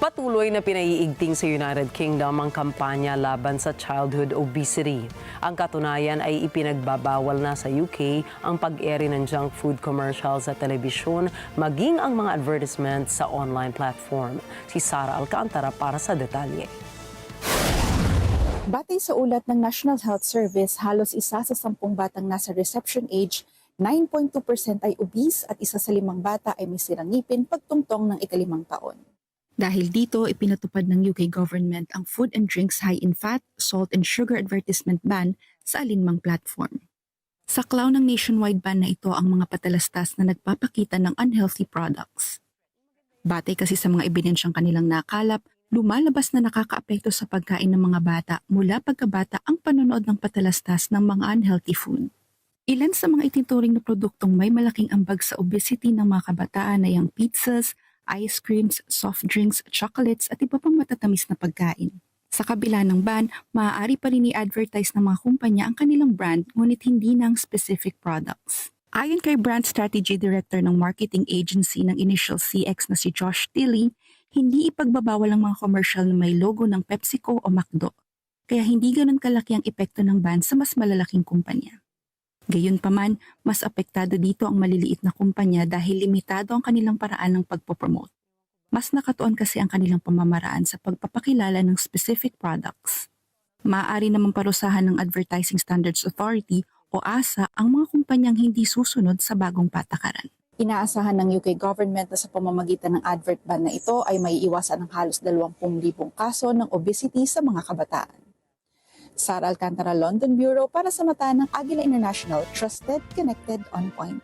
Patuloy na pinaiigting sa United Kingdom ang kampanya laban sa childhood obesity. Ang katunayan ay ipinagbabawal na sa UK ang pag-ere ng junk food commercials sa telebisyon, maging ang mga advertisement sa online platform. Si Sara Alcantara para sa detalye. Batay sa ulat ng National Health Service, halos isa sa 10 batang nasa reception age, 9.2% ay obese at isa sa 5 bata ay may sirang ngipin pagtungtong ng ika-5 taon. Dahil dito, ipinatupad ng UK government ang food and drinks high in fat, salt and sugar advertisement ban sa alinmang platform. Saklaw ng nationwide ban na ito ang mga patalastas na nagpapakita ng unhealthy products. Batay kasi sa mga ebidensyang kanilang nakalap, lumalabas na nakakaapekto sa pagkain ng mga bata mula pagkabata ang panonood ng patalastas ng mga unhealthy food. Ilan sa mga itinuturing na produktong may malaking ambag sa obesity ng mga kabataan ay ang pizzas, ice creams, soft drinks, chocolates at iba pang matatamis na pagkain. Sa kabila ng ban, maaari pa rin i-advertise ng mga kumpanya ang kanilang brand ngunit hindi ng specific products. Ayon kay Brand Strategy Director ng marketing agency ng Initial CX na si Josh Tilley, hindi ipagbabawal ang mga commercial na may logo ng PepsiCo o McDo, kaya hindi ganun kalaki ang epekto ng ban sa mas malalaking kumpanya. Gayunpaman, mas apektado dito ang maliliit na kumpanya dahil limitado ang kanilang paraan ng pagpopromote. Mas nakatuon kasi ang kanilang pamamaraan sa pagpapakilala ng specific products. Maaari namang parusahan ng Advertising Standards Authority o ASA ang mga kumpanyang hindi susunod sa bagong patakaran. Inaasahan ng UK government na sa pamamagitan ng advert ban na ito ay maiiwasan ng halos 20,000 kaso ng obesity sa mga kabataan. Sara Alcantara, London Bureau para sa mata ng Agila International, trusted, connected, on point.